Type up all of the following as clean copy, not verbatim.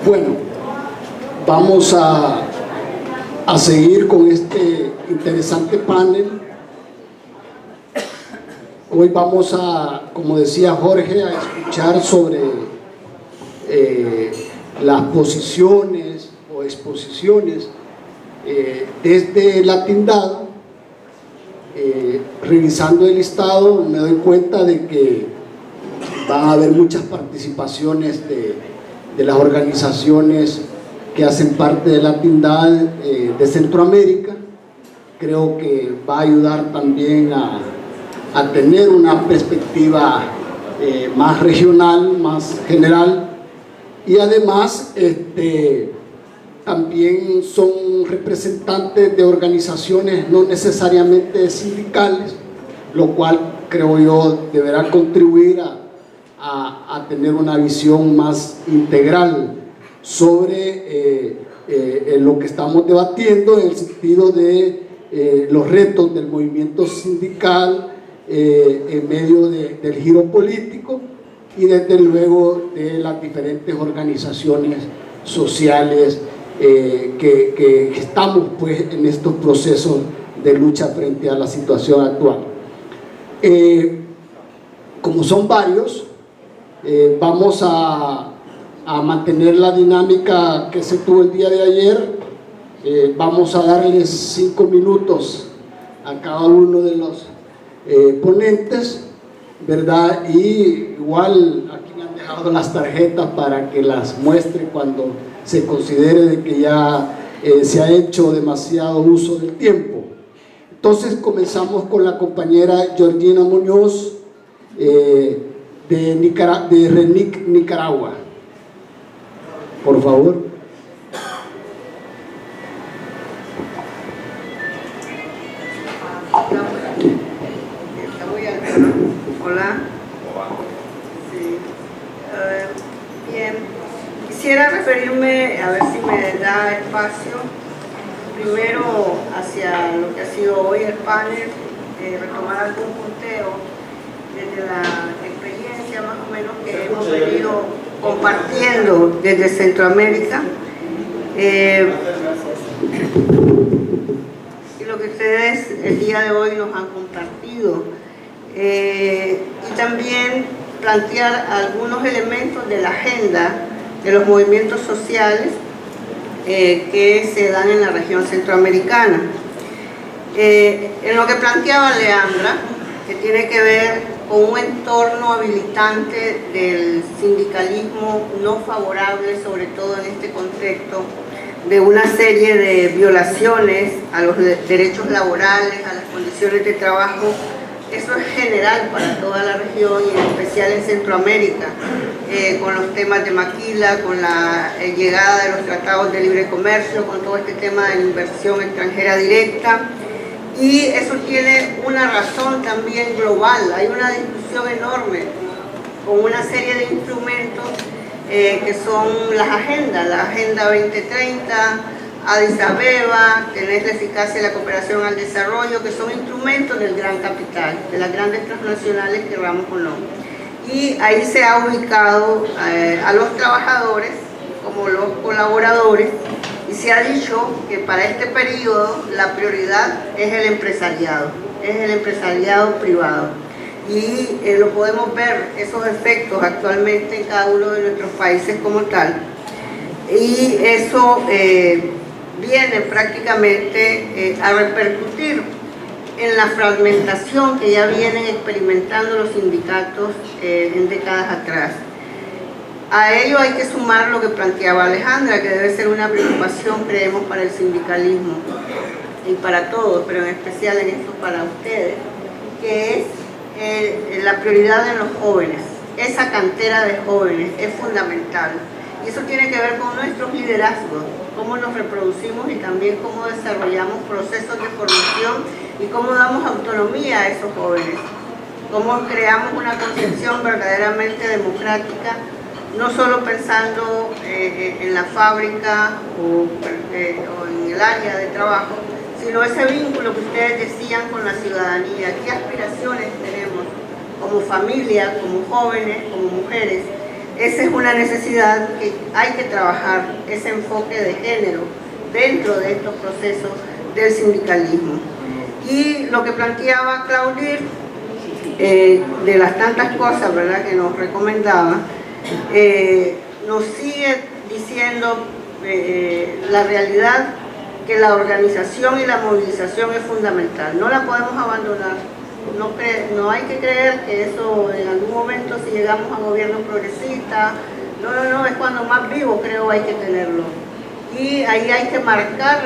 Bueno, vamos a seguir con este interesante panel. Hoy vamos a, como decía Jorge, a escuchar sobre las posiciones o exposiciones desde la Tindado. Revisando el listado me doy cuenta de que van a haber muchas participaciones de las organizaciones que hacen parte de la Tindad de Centroamérica. Creo que va a ayudar también a tener una perspectiva más regional, más general, y además también son representantes de organizaciones no necesariamente sindicales, lo cual creo yo deberá contribuir a tener una visión más integral sobre lo que estamos debatiendo, en el sentido de los retos del movimiento sindical en medio del giro político y desde luego de las diferentes organizaciones sociales que estamos pues en estos procesos de lucha frente a la situación actual. Como son varios, vamos a mantener la dinámica que se tuvo el día de ayer. Vamos a darles 5 minutos a cada uno de los ponentes, ¿verdad? Y igual aquí me han dejado las tarjetas para que las muestre cuando se considere de que ya se ha hecho demasiado uso del tiempo. Entonces comenzamos con la compañera Georgina Muñoz de RENIC, Nicaragua. Por favor. Hola. Sí. Bien. Quisiera referirme, a ver si me da espacio, primero hacia lo que ha sido hoy el panel, retomar algún punteo desde la experiencia más o menos que hemos venido compartiendo desde Centroamérica. Y lo que ustedes el día de hoy nos han compartido. Y también plantear algunos elementos de la agenda de los movimientos sociales que se dan en la región centroamericana. En lo que planteaba Leandra, que tiene que ver con un entorno habilitante del sindicalismo no favorable, sobre todo en este contexto, de una serie de violaciones a los derechos laborales, a las condiciones de trabajo. Eso es general para toda la región y en especial en Centroamérica, con los temas de Maquila, con la llegada de los tratados de libre comercio, con todo este tema de la inversión extranjera directa. Y eso tiene una razón también global. Hay una discusión enorme con una serie de instrumentos que son las agendas, la Agenda 2030, Addis Abeba, tenés la eficacia y la cooperación al desarrollo, que son instrumentos del gran capital, de las grandes transnacionales, queramos o no. Y ahí se ha ubicado a los trabajadores como los colaboradores, y se ha dicho que para este periodo la prioridad es el empresariado privado. Y lo podemos ver, esos efectos actualmente en cada uno de nuestros países como tal. Y eso viene prácticamente a repercutir en la fragmentación que ya vienen experimentando los sindicatos en décadas atrás. A ello hay que sumar lo que planteaba Alejandra, que debe ser una preocupación, creemos, para el sindicalismo y para todos, pero en especial en esto para ustedes, que es la prioridad en los jóvenes. Esa cantera de jóvenes es fundamental. Y eso tiene que ver con nuestros liderazgos, cómo nos reproducimos y también cómo desarrollamos procesos de formación y cómo damos autonomía a esos jóvenes, cómo creamos una concepción verdaderamente democrática, no solo pensando en la fábrica o en el área de trabajo, sino ese vínculo que ustedes decían con la ciudadanía. ¿Qué aspiraciones tenemos como familia, como jóvenes, como mujeres? esa es una necesidad que hay que trabajar, ese enfoque de género dentro de estos procesos del sindicalismo. Y lo que planteaba Claudir, de las tantas cosas, ¿verdad?, que nos recomendaba, nos sigue diciendo la realidad que la organización y la movilización es fundamental, no la podemos abandonar. No hay que creer que eso en algún momento, si llegamos a gobierno progresista, no, es cuando más vivo creo hay que tenerlo. Y ahí hay que marcar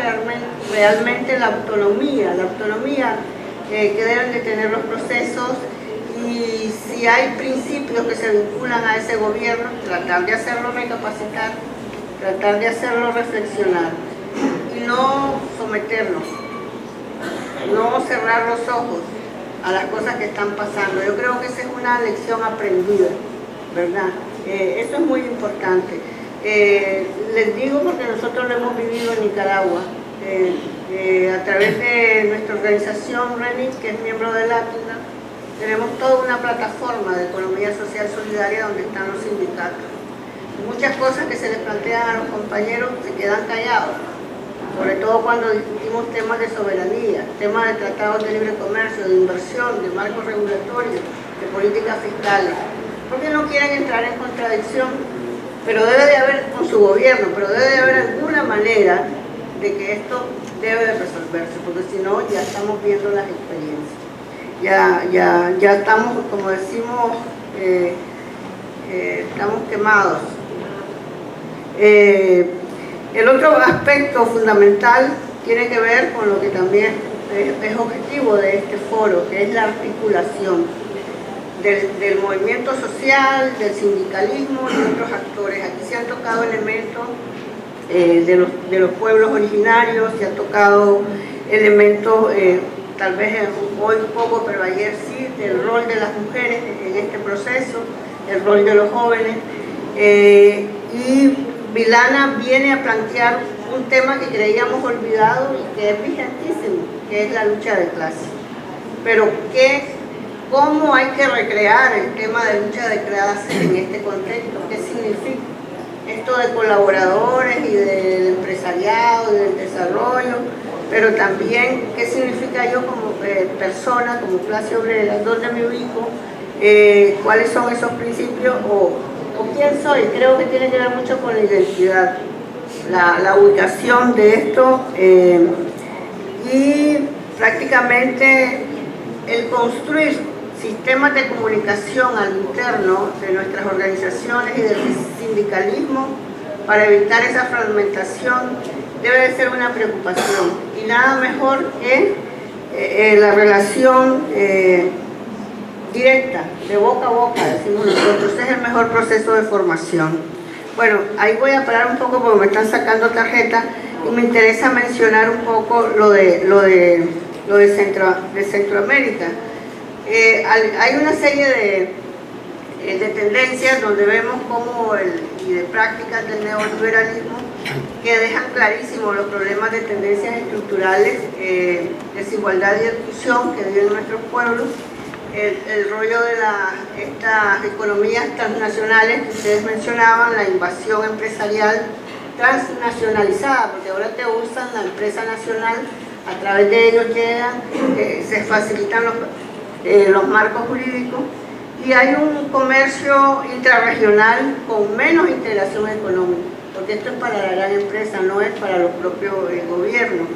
realmente la autonomía que deben de tener los procesos, y si hay principios que se vinculan a ese gobierno, tratar de hacerlo recapacitar, tratar de hacerlo reflexionar y no someternos, no cerrar los ojos a las cosas que están pasando. Yo creo que esa es una lección aprendida, ¿verdad? Eso es muy importante. Les digo porque nosotros lo hemos vivido en Nicaragua, a través de nuestra organización RENIC, que es miembro de LACNA, tenemos toda una plataforma de economía social solidaria donde están los sindicatos. Muchas cosas que se les plantean a los compañeros se quedan callados, sobre todo cuando discutimos temas de soberanía, temas de tratados de libre comercio, de inversión, de marcos regulatorios, de políticas fiscales, porque no quieren entrar en contradicción, pero debe de haber con su gobierno, pero debe de haber alguna manera de que esto debe de resolverse, porque si no ya estamos viendo las experiencias, ya estamos, como decimos, estamos quemados. El otro aspecto fundamental tiene que ver con lo que también es objetivo de este foro, que es la articulación del movimiento social, del sindicalismo y otros actores. Aquí se han tocado elementos de los pueblos originarios, se han tocado elementos, tal vez hoy un poco, pero ayer sí, del rol de las mujeres en este proceso, el rol de los jóvenes. Y Vilana viene a plantear un tema que creíamos olvidado y que es vigentísimo, que es la lucha de clases. Pero ¿cómo hay que recrear el tema de lucha de clases en este contexto? ¿Qué significa esto de colaboradores y del empresariado y del desarrollo? Pero también, ¿qué significa yo como persona, como clase obrera? ¿Dónde me ubico? ¿Cuáles son esos principios? ¿O quién soy? Creo que tiene que ver mucho con la identidad, la ubicación de esto, y prácticamente el construir sistemas de comunicación al interno de nuestras organizaciones y del sindicalismo para evitar esa fragmentación debe de ser una preocupación, y nada mejor que la relación directa, de boca a boca, decimos nosotros, es el mejor proceso de formación. Bueno, ahí voy a parar un poco porque me están sacando tarjeta y me interesa mencionar un poco lo de Centroamérica. Hay una serie de tendencias donde vemos cómo y de prácticas del neoliberalismo que dejan clarísimos los problemas de tendencias estructurales, desigualdad y exclusión que viven nuestros pueblos, el rollo de estas economías transnacionales que ustedes mencionaban, la invasión empresarial transnacionalizada, porque ahora te usan la empresa nacional, a través de ellos llegan, se facilitan los marcos jurídicos, y hay un comercio intrarregional con menos integración económica, porque esto es para la gran empresa, no es para los propios gobiernos.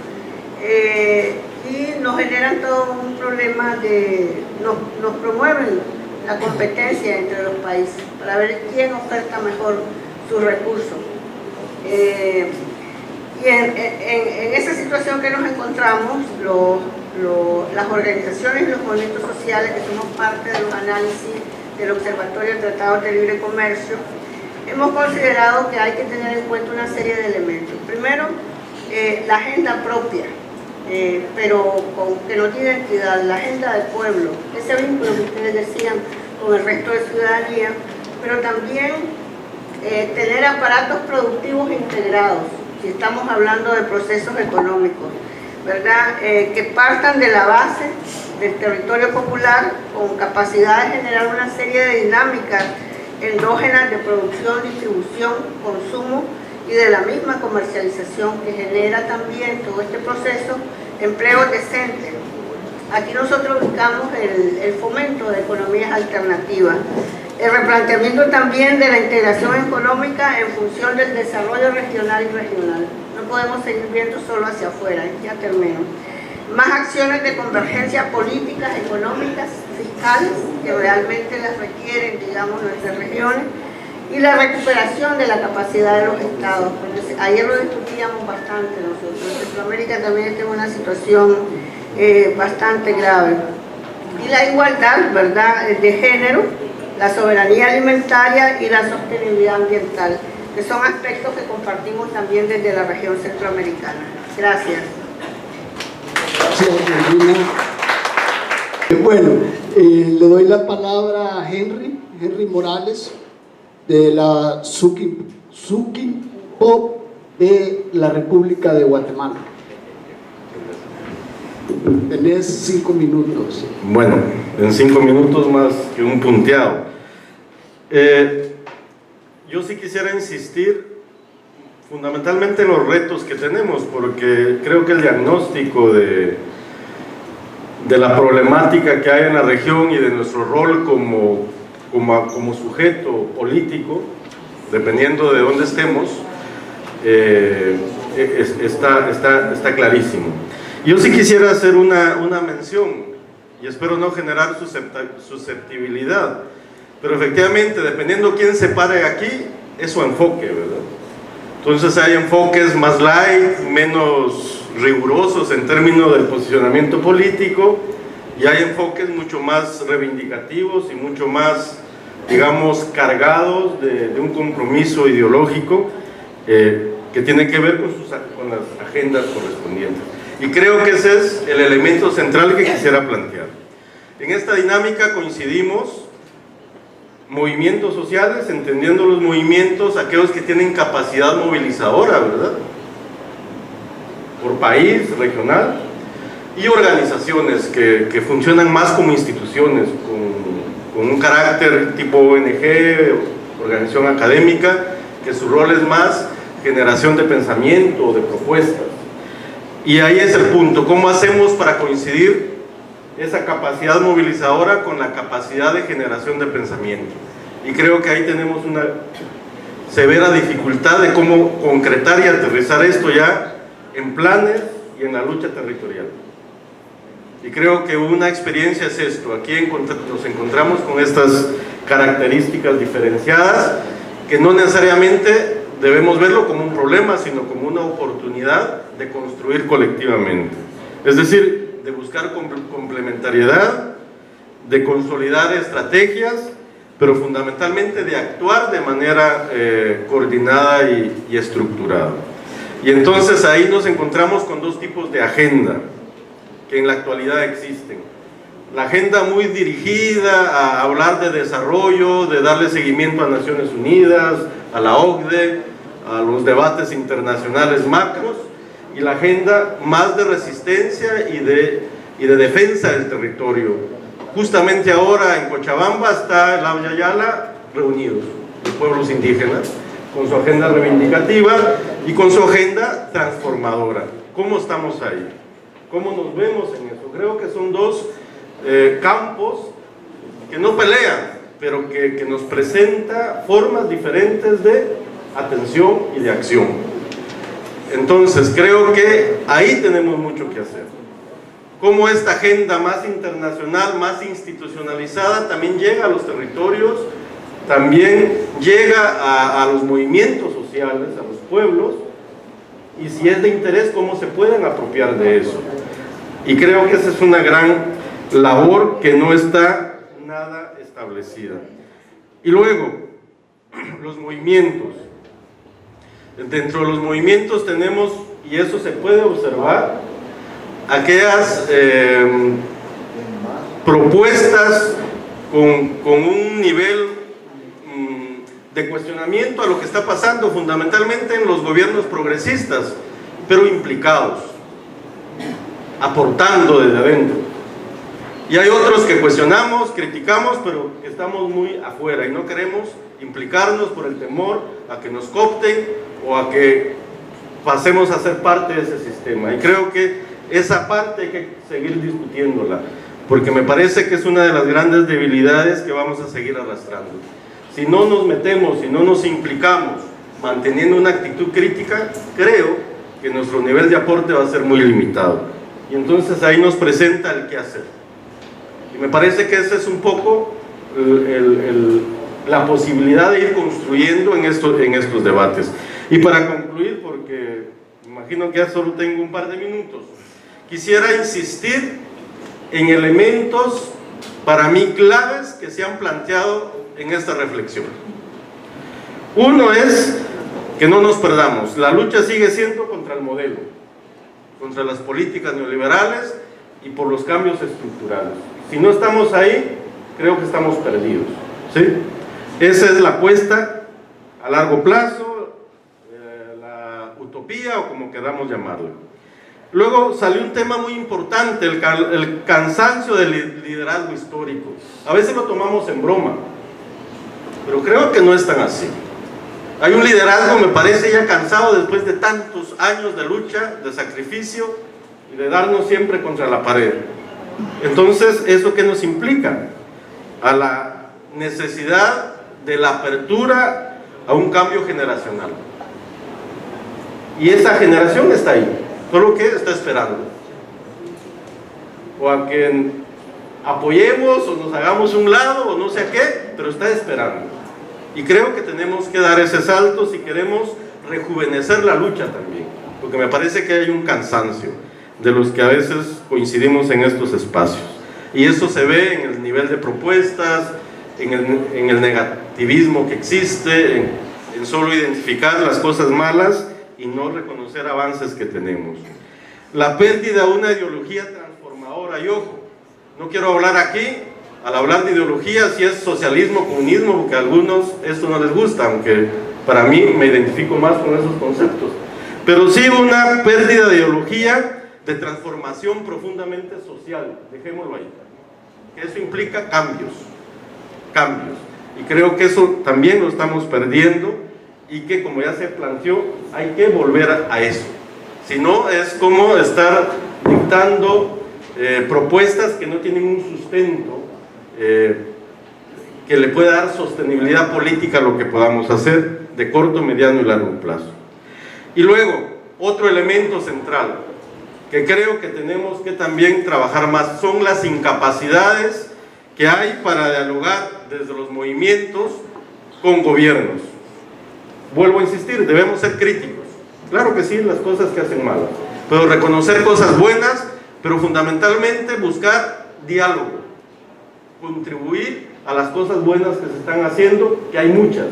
Y nos generan todo un problema nos promueven la competencia entre los países para ver quién oferta mejor sus recursos. Y en esa situación que nos encontramos, las organizaciones y los movimientos sociales que somos parte de los análisis del Observatorio de Tratados de Libre Comercio, hemos considerado que hay que tener en cuenta una serie de elementos. Primero, la agenda propia, pero que no tiene identidad, la agenda del pueblo, ese vínculo que ustedes decían con el resto de ciudadanía, pero también tener aparatos productivos integrados, si estamos hablando de procesos económicos, ¿verdad? Que partan de la base del territorio popular con capacidad de generar una serie de dinámicas endógenas de producción, distribución, consumo y de la misma comercialización, que genera también todo este proceso empleos decentes. Aquí nosotros buscamos el fomento de economías alternativas, el replanteamiento también de la integración económica en función del desarrollo regional y regional. No podemos seguir viendo solo hacia afuera, ya termino. Más acciones de convergencia políticas, económicas, fiscales, que realmente las requieren, digamos, nuestras regiones, y la recuperación de la capacidad de los estados. Porque ayer lo discutíamos bastante nosotros. En Centroamérica también está en una situación bastante grave. Y la igualdad, ¿verdad?, de género, la soberanía alimentaria y la sostenibilidad ambiental, que son aspectos que compartimos también desde la región centroamericana. Gracias. Gracias, Regina. Bueno, le doy la palabra a Henry Morales, de la Suquim-Pop de la República de Guatemala. Tenés 5 minutos. Bueno, en 5 minutos más que un punteado. Yo sí quisiera insistir fundamentalmente en los retos que tenemos, porque creo que el diagnóstico de la problemática que hay en la región y de nuestro rol como sujeto político, dependiendo de dónde estemos, está clarísimo. Yo sí quisiera hacer una mención, y espero no generar susceptibilidad, pero efectivamente, dependiendo quién se pare aquí, es su enfoque, ¿verdad? Entonces hay enfoques más light, menos rigurosos en términos del posicionamiento político, y hay enfoques mucho más reivindicativos y mucho más, digamos, cargados de un compromiso ideológico que tiene que ver con las agendas correspondientes. Y creo que ese es el elemento central que quisiera plantear. En esta dinámica coincidimos movimientos sociales, entendiendo los movimientos, aquellos que tienen capacidad movilizadora, ¿verdad?, por país, regional, y organizaciones que funcionan más como instituciones, con un carácter tipo ONG, organización académica, que su rol es más generación de pensamiento, de propuestas. Y ahí es el punto, ¿cómo hacemos para coincidir esa capacidad movilizadora con la capacidad de generación de pensamiento? Y creo que ahí tenemos una severa dificultad de cómo concretar y aterrizar esto ya en planes y en la lucha territorial. Y creo que una experiencia es esto, aquí nos encontramos con estas características diferenciadas, que no necesariamente debemos verlo como un problema, sino como una oportunidad de construir colectivamente. Es decir, de buscar complementariedad, de consolidar estrategias, pero fundamentalmente de actuar de manera coordinada y estructurada. Y entonces ahí nos encontramos con dos tipos de agenda que en la actualidad existen. La agenda muy dirigida a hablar de desarrollo, de darle seguimiento a Naciones Unidas, a la OCDE, a los debates internacionales macros, y la agenda más de resistencia y de defensa del territorio. Justamente ahora en Cochabamba está el Abya Yala reunidos, los pueblos indígenas, con su agenda reivindicativa y con su agenda transformadora. ¿Cómo estamos ahí? ¿Cómo nos vemos en eso? Creo que son dos campos que no pelean, pero que nos presenta formas diferentes de atención y de acción. Entonces creo que ahí tenemos mucho que hacer. Cómo esta agenda más internacional, más institucionalizada, también llega a los territorios, también llega a los movimientos sociales, a los pueblos, y si es de interés, cómo se pueden apropiar de eso. Y creo que esa es una gran labor que no está nada establecida. Y luego, los movimientos. Dentro de los movimientos tenemos, y eso se puede observar, aquellas propuestas con un nivel de cuestionamiento a lo que está pasando fundamentalmente en los gobiernos progresistas, pero implicados, aportando desde adentro. Y hay otros que cuestionamos, criticamos, pero que estamos muy afuera y no queremos implicarnos por el temor a que nos coopten o a que pasemos a ser parte de ese sistema. Y creo que esa parte hay que seguir discutiéndola, porque me parece que es una de las grandes debilidades que vamos a seguir arrastrando. Si no nos metemos, si no nos implicamos, manteniendo una actitud crítica, creo que nuestro nivel de aporte va a ser muy limitado. Y entonces ahí nos presenta el qué hacer. Y me parece que esa es un poco la posibilidad de ir construyendo en estos debates. Y para concluir, porque imagino que ya solo tengo un par de minutos, quisiera insistir en elementos para mí claves que se han planteado en esta reflexión. Uno es que no nos perdamos, la lucha sigue siendo contra el modelo, contra las políticas neoliberales y por los cambios estructurales. Si no estamos ahí, creo que estamos perdidos, ¿sí? Esa es la apuesta a largo plazo, la utopía o como queramos llamarlo. Luego salió un tema muy importante, el cansancio del liderazgo histórico. A veces lo tomamos en broma, pero creo que no es tan así. Hay un liderazgo, me parece, ya cansado después de tantos años de lucha, de sacrificio y de darnos siempre contra la pared. Entonces, ¿eso qué nos implica? A la necesidad de la apertura a un cambio generacional. Y esa generación está ahí, solo que está esperando. O a que apoyemos o nos hagamos un lado o no sé a qué, pero está esperando. Y creo que tenemos que dar ese salto si queremos rejuvenecer la lucha también, porque me parece que hay un cansancio de los que a veces coincidimos en estos espacios. Y eso se ve en el nivel de propuestas, en el negativismo que existe, en solo identificar las cosas malas y no reconocer avances que tenemos. La pérdida de una ideología transformadora, y ojo, no quiero hablar aquí, al hablar de ideología, si es socialismo, comunismo, porque a algunos esto no les gusta, aunque para mí me identifico más con esos conceptos. Pero sí una pérdida de ideología, de transformación profundamente social, dejémoslo ahí. Eso implica cambios. Y creo que eso también lo estamos perdiendo y que, como ya se planteó, hay que volver a eso. Si no, es como estar dictando propuestas que no tienen un sustento que le pueda dar sostenibilidad política a lo que podamos hacer de corto, mediano y largo plazo. Y luego, otro elemento central que creo que tenemos que también trabajar más son las incapacidades que hay para dialogar desde los movimientos con gobiernos. Vuelvo a insistir, debemos ser críticos. Claro que sí, las cosas que hacen mal, pero reconocer cosas buenas, pero fundamentalmente buscar diálogo, contribuir a las cosas buenas que se están haciendo, que hay muchas,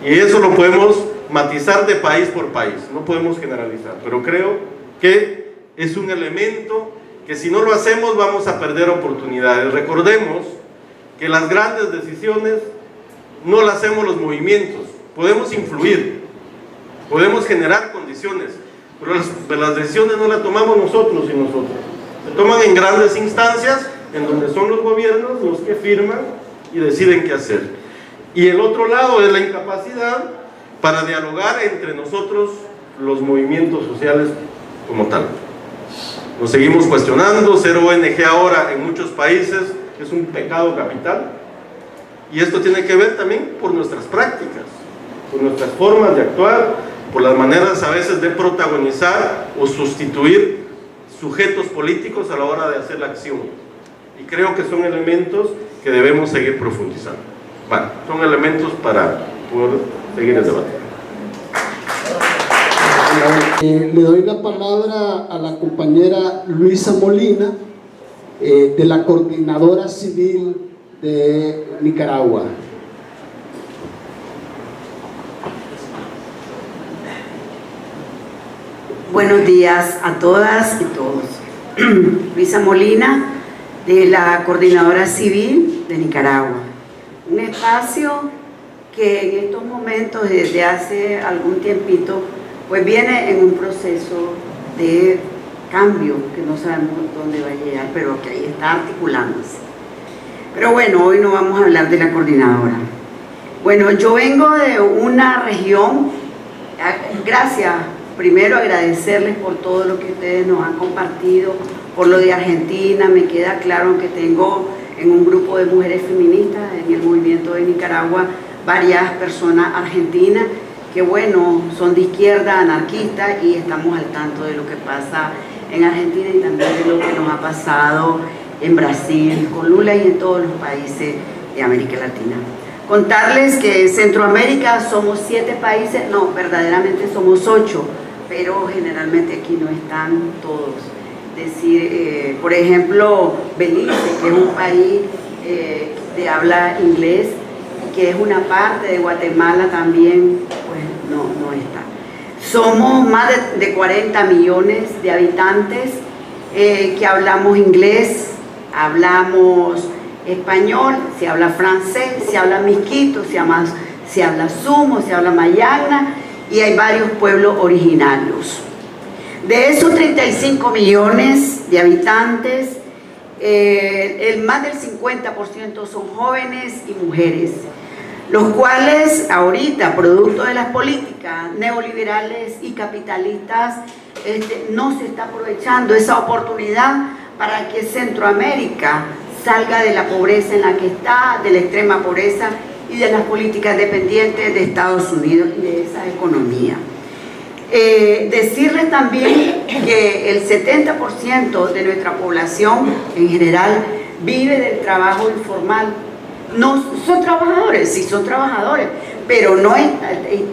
y eso lo podemos matizar de país por país, no podemos generalizar, pero creo que es un elemento que si no lo hacemos vamos a perder oportunidades. Recordemos que las grandes decisiones no las hacemos los movimientos, podemos influir, podemos generar condiciones, pero las decisiones no las tomamos nosotros y nosotras, se toman en grandes instancias en donde son los gobiernos los que firman y deciden qué hacer. Y el otro lado es la incapacidad para dialogar entre nosotros, los movimientos sociales como tal. Nos seguimos cuestionando, ser ONG ahora en muchos países es un pecado capital, y esto tiene que ver también por nuestras prácticas, por nuestras formas de actuar, por las maneras a veces de protagonizar o sustituir sujetos políticos a la hora de hacer la acción. Y creo que son elementos que debemos seguir profundizando. Bueno, son elementos para poder seguir el debate. Le doy la palabra a la compañera Luisa Molina, de la Coordinadora Civil de Nicaragua. Buenos días a todas y todos. Luisa Molina, de la Coordinadora Civil de Nicaragua. Un espacio que en estos momentos, desde hace algún tiempito, pues viene en un proceso de cambio que no sabemos dónde va a llegar, pero que ahí está articulándose. Pero bueno, hoy no vamos a hablar de la coordinadora. Bueno, yo vengo de una región, gracias, primero agradecerles por todo lo que ustedes nos han compartido, por lo de Argentina. Me queda claro que tengo en un grupo de mujeres feministas en el movimiento de Nicaragua varias personas argentinas que, bueno, son de izquierda, anarquistas, y estamos al tanto de lo que pasa en Argentina y también de lo que nos ha pasado en Brasil con Lula y en todos los países de América Latina. Contarles que Centroamérica somos 7 países, no, verdaderamente somos 8, pero generalmente aquí no están todos. Es decir, por ejemplo, Belice, que es un país de habla inglés, que es una parte de Guatemala también, pues no está. Somos más de 40 millones de habitantes que hablamos inglés, hablamos español, se habla francés, se habla miskito, se habla sumo, se habla mayagna, y hay varios pueblos originarios. De esos 35 millones de habitantes, el más del 50% son jóvenes y mujeres, los cuales ahorita, producto de las políticas neoliberales y capitalistas, no se está aprovechando esa oportunidad para que Centroamérica salga de la pobreza en la que está, de la extrema pobreza y de las políticas dependientes de Estados Unidos y de esa economía. Decirles también que el 70% de nuestra población en general vive del trabajo informal. No son trabajadores, sí son trabajadores, pero no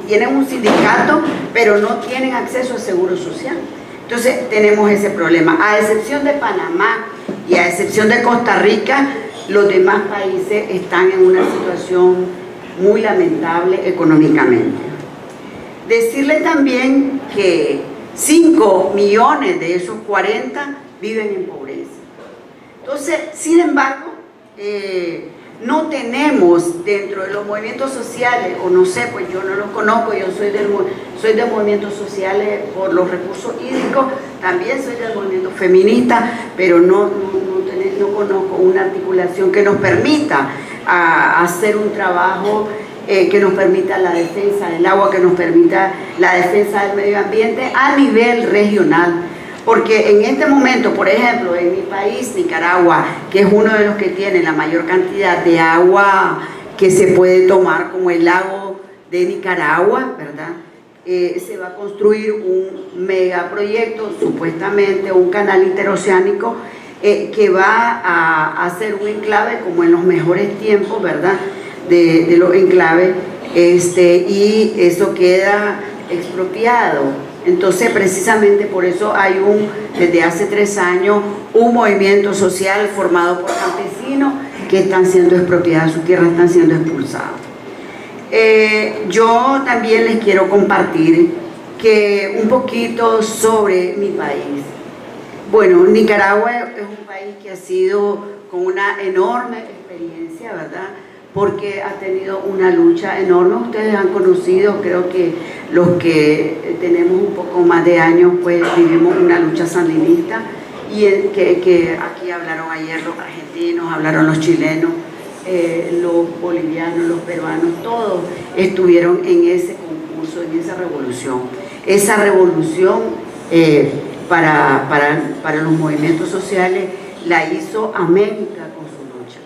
tienen un sindicato, pero no tienen acceso al seguro social. Entonces tenemos ese problema. A excepción de Panamá y a excepción de Costa Rica, los demás países están en una situación muy lamentable económicamente. Decirle también que 5 millones de esos 40 viven en pobreza. Entonces, sin embargo, no tenemos dentro de los movimientos sociales, o no sé, pues yo no los conozco, yo soy de movimientos sociales por los recursos hídricos, también soy del movimiento feminista, pero no conozco una articulación que nos permita hacer un trabajo que nos permita la defensa del agua, que nos permita la defensa del medio ambiente a nivel regional. Porque en este momento, por ejemplo, en mi país, Nicaragua, que es uno de los que tiene la mayor cantidad de agua que se puede tomar, como el lago de Nicaragua, ¿verdad? Se va a construir un megaproyecto, supuestamente un canal interoceánico, que va a hacer un enclave como en los mejores tiempos, ¿verdad?, de los enclaves, y eso queda expropiado. Entonces, precisamente por eso hay desde hace 3 años, un movimiento social formado por campesinos que están siendo expropiados, sus tierras están siendo expulsadas. Yo también les quiero compartir un poquito sobre mi país. Bueno, Nicaragua es un país que ha sido con una enorme experiencia, ¿verdad?, porque ha tenido una lucha enorme. Ustedes han conocido, creo que los que tenemos un poco más de años, pues vivimos una lucha sandinista, y que aquí hablaron ayer los argentinos, hablaron los chilenos, los bolivianos, los peruanos, todos estuvieron en ese concurso, en esa revolución. Esa revolución para los movimientos sociales la hizo América con su lucha.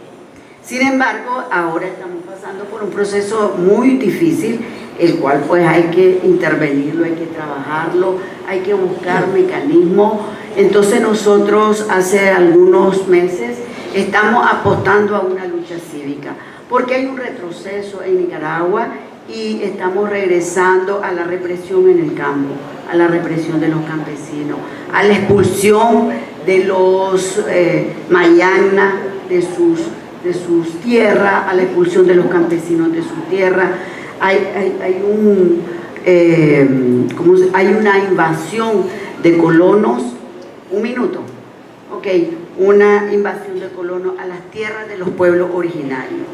Sin embargo, ahora estamos pasando por un proceso muy difícil, el cual pues hay que intervenirlo, hay que trabajarlo, hay que buscar mecanismos. Entonces nosotros hace algunos meses estamos apostando a una lucha cívica, porque hay un retroceso en Nicaragua y estamos regresando a la represión en el campo, a la represión de los campesinos, a la expulsión de los mayagna de sus tierras, a la expulsión de los campesinos de su tierra. Hay una invasión de colonos, una invasión de colonos a las tierras de los pueblos originarios.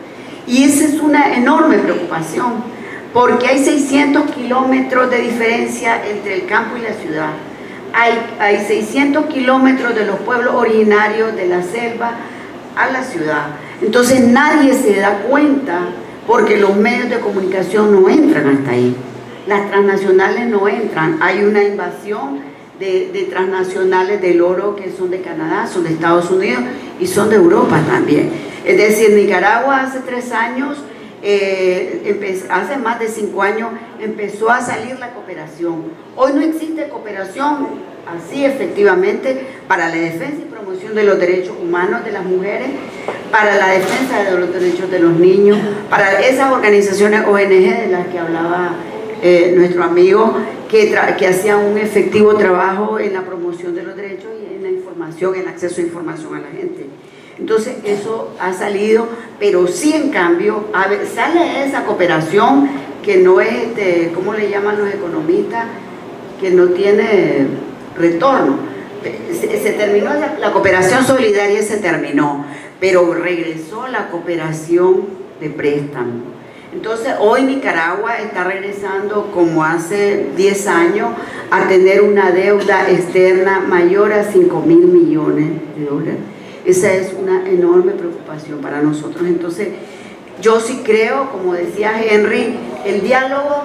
Y esa es una enorme preocupación, porque hay 600 kilómetros de diferencia entre el campo y la ciudad. Hay 600 kilómetros de los pueblos originarios de la selva a la ciudad. Entonces nadie se da cuenta porque los medios de comunicación no entran hasta ahí. Las transnacionales no entran. Hay una invasión de transnacionales del oro que son de Canadá, son de Estados Unidos y son de Europa también. Es decir, Nicaragua hace 3 años, hace más de 5 años, empezó a salir la cooperación. Hoy no existe cooperación así efectivamente para la defensa y promoción de los derechos humanos de las mujeres, para la defensa de los derechos de los niños, para esas organizaciones ONG de las que hablaba nuestro amigo, que hacían un efectivo trabajo en la promoción de los derechos y en la información, en el acceso a información a la gente. Entonces eso ha salido, pero sí en cambio sale esa cooperación que no es, ¿cómo le llaman los economistas? Que no tiene retorno. Se terminó la cooperación solidaria, se terminó, pero regresó la cooperación de préstamo. Entonces hoy Nicaragua está regresando como hace 10 años a tener una deuda externa mayor a 5.000 millones de dólares. Esa es una enorme preocupación para nosotros. Entonces yo sí creo, como decía Henry, el diálogo,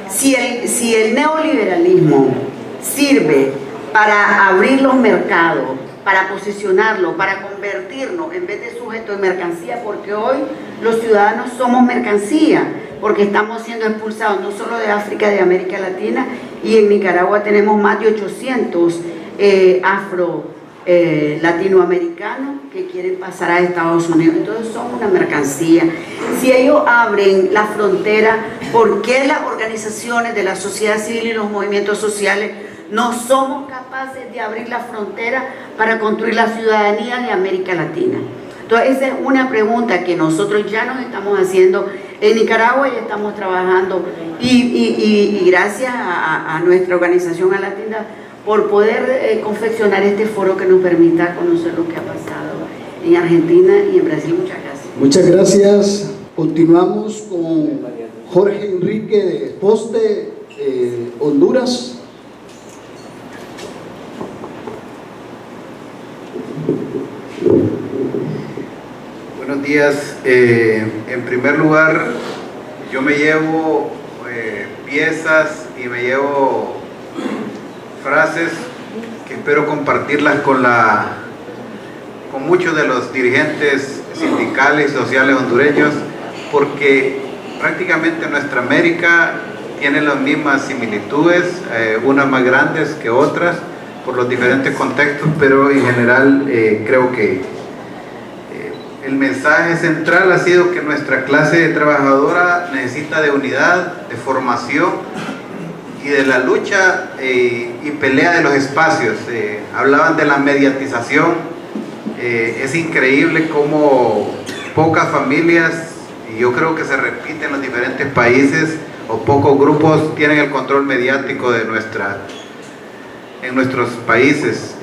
si el neoliberalismo sirve para abrir los mercados, para posicionarlo, para convertirnos en vez de sujeto de mercancía, porque hoy los ciudadanos somos mercancía, porque estamos siendo expulsados no solo de África, de América Latina, y en Nicaragua tenemos más de 800 latinoamericanos que quieren pasar a Estados Unidos. Entonces son una mercancía. Si ellos abren la frontera, ¿por qué las organizaciones de la sociedad civil y los movimientos sociales no somos capaces de abrir la frontera para construir la ciudadanía de América Latina? Entonces esa es una pregunta que nosotros ya nos estamos haciendo en Nicaragua y estamos trabajando, y gracias a nuestra organización Alatinda por poder confeccionar este foro que nos permita conocer lo que ha pasado en Argentina y en Brasil. Muchas gracias. Muchas gracias. Continuamos con Jorge Enrique de Poste, Honduras. Buenos días. En primer lugar, yo me llevo piezas y me llevo frases que espero compartirlas con muchos de los dirigentes sindicales y sociales hondureños, porque prácticamente nuestra América tiene las mismas similitudes, unas más grandes que otras por los diferentes contextos, pero en general creo que el mensaje central ha sido que nuestra clase trabajadora necesita de unidad, de formación y de la lucha y pelea de los espacios. Hablaban de la mediatización. Es increíble cómo pocas familias, y yo creo que se repite en los diferentes países, o pocos grupos tienen el control mediático de en nuestros países.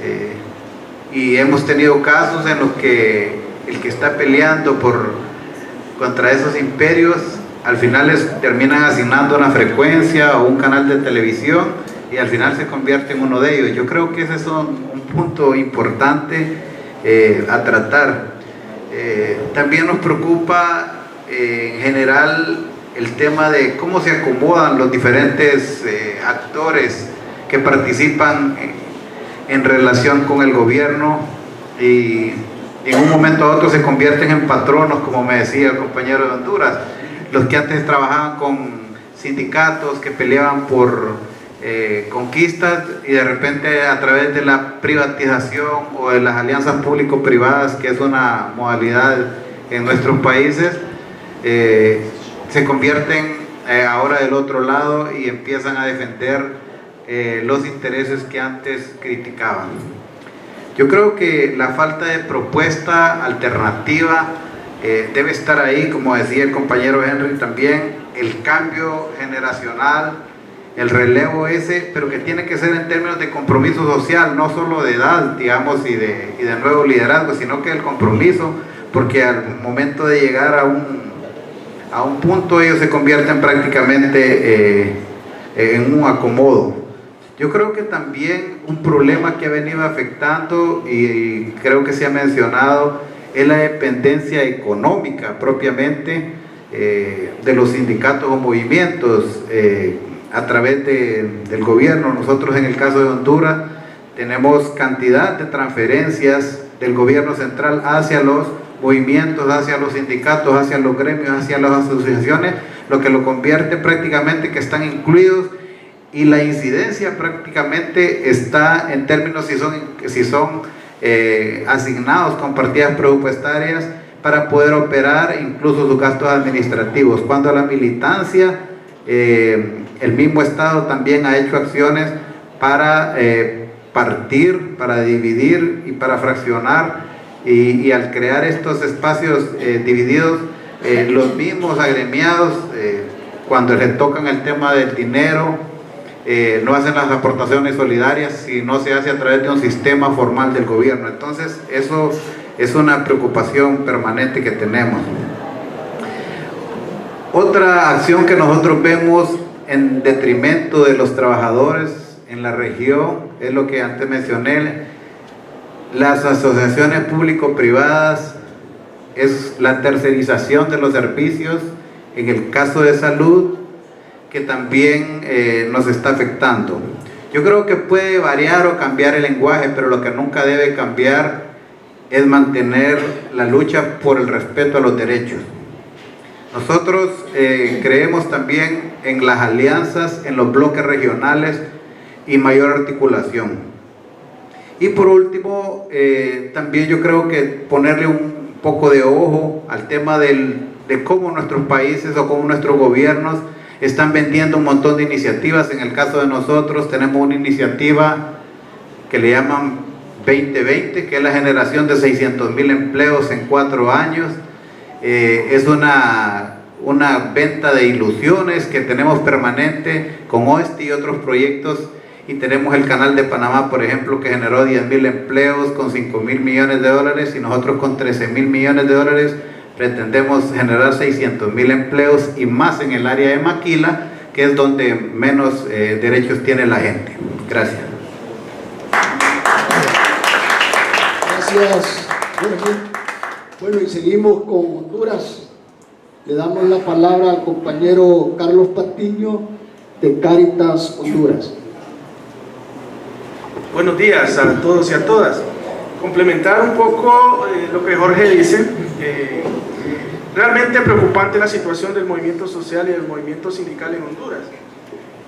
Y hemos tenido casos en los que el que está peleando contra esos imperios, al final les terminan asignando una frecuencia o un canal de televisión y al final se convierte en uno de ellos. Yo creo que ese es un punto importante a tratar. También nos preocupa en general el tema de cómo se acomodan los diferentes actores que participan en relación con el gobierno, y en un momento a otro se convierten en patronos, como me decía el compañero de Honduras, los que antes trabajaban con sindicatos que peleaban por conquistas, y de repente a través de la privatización o de las alianzas público-privadas, que es una modalidad en nuestros países, se convierten ahora del otro lado y empiezan a defender los intereses que antes criticaban. Yo creo que la falta de propuesta alternativa debe estar ahí, como decía el compañero Henry también, el cambio generacional, el relevo ese, pero que tiene que ser en términos de compromiso social, no solo de edad, digamos, y de nuevo liderazgo, sino que el compromiso, porque al momento de llegar a un punto ellos se convierten prácticamente en un acomodo. Yo creo que también un problema que ha venido afectando, y creo que se ha mencionado, es la dependencia económica propiamente. de los sindicatos o movimientos a través del gobierno. Nosotros, en el caso de Honduras, tenemos cantidad de transferencias del gobierno central hacia los movimientos, hacia los sindicatos, hacia los gremios, hacia las asociaciones, lo que lo convierte prácticamente que están incluidos, y la incidencia prácticamente está en términos si son asignados con partidas presupuestarias para poder operar incluso sus gastos administrativos, cuando la militancia, el mismo Estado también ha hecho acciones para partir, para dividir y para fraccionar, y al crear estos espacios divididos, los mismos agremiados, cuando les tocan el tema del dinero, no hacen las aportaciones solidarias si no se hace a través de un sistema formal del gobierno. Entonces eso es una preocupación permanente que tenemos. Otra acción que nosotros vemos en detrimento de los trabajadores en la región es lo que antes mencioné: las asociaciones público-privadas, es la tercerización de los servicios, en el caso de salud, que también nos está afectando. Yo creo que puede variar o cambiar el lenguaje, pero lo que nunca debe cambiar es mantener la lucha por el respeto a los derechos. Nosotros creemos también en las alianzas, en los bloques regionales y mayor articulación. Y por último, también yo creo que ponerle un poco de ojo al tema de cómo nuestros países o cómo nuestros gobiernos están vendiendo un montón de iniciativas. En el caso de nosotros tenemos una iniciativa que le llaman 2020, que es la generación de 600,000 empleos en 4 años. Es una venta de ilusiones que tenemos permanente con OESTI y otros proyectos. Y tenemos el Canal de Panamá, por ejemplo, que generó 10,000 empleos con 5,000 millones de dólares, y nosotros con 13,000 millones de dólares pretendemos generar 600,000 empleos y más en el área de Maquila, que es donde menos derechos tiene la gente. Gracias. Gracias, Jorge. Bueno, y seguimos con Honduras. Le damos la palabra al compañero Carlos Patiño de Cáritas Honduras. Buenos días a todos y a todas. Complementar un poco lo que Jorge dice. Realmente preocupante la situación del movimiento social y del movimiento sindical en Honduras.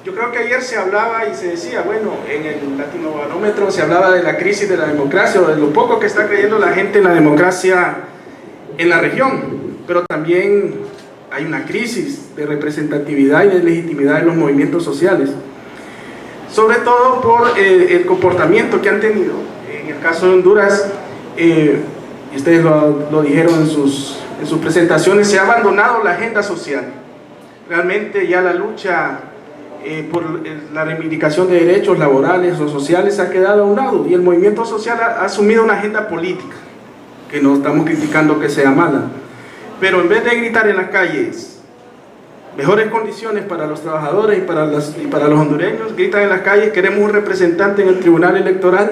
Yo creo que ayer se hablaba y se decía, bueno, en el Latinobarómetro se hablaba de la crisis de la democracia, o de lo poco que está creyendo la gente en la democracia en la región, pero también hay una crisis de representatividad y de legitimidad de los movimientos sociales, sobre todo por el comportamiento que han tenido. En el caso de Honduras, y ustedes lo dijeron en sus presentaciones, se ha abandonado la agenda social. Realmente ya la lucha por la reivindicación de derechos laborales o sociales ha quedado a un lado, y el movimiento social ha asumido una agenda política, que no estamos criticando que sea mala, pero en vez de gritar en las calles mejores condiciones para los trabajadores y para los hondureños, gritan en las calles: queremos un representante en el Tribunal Electoral,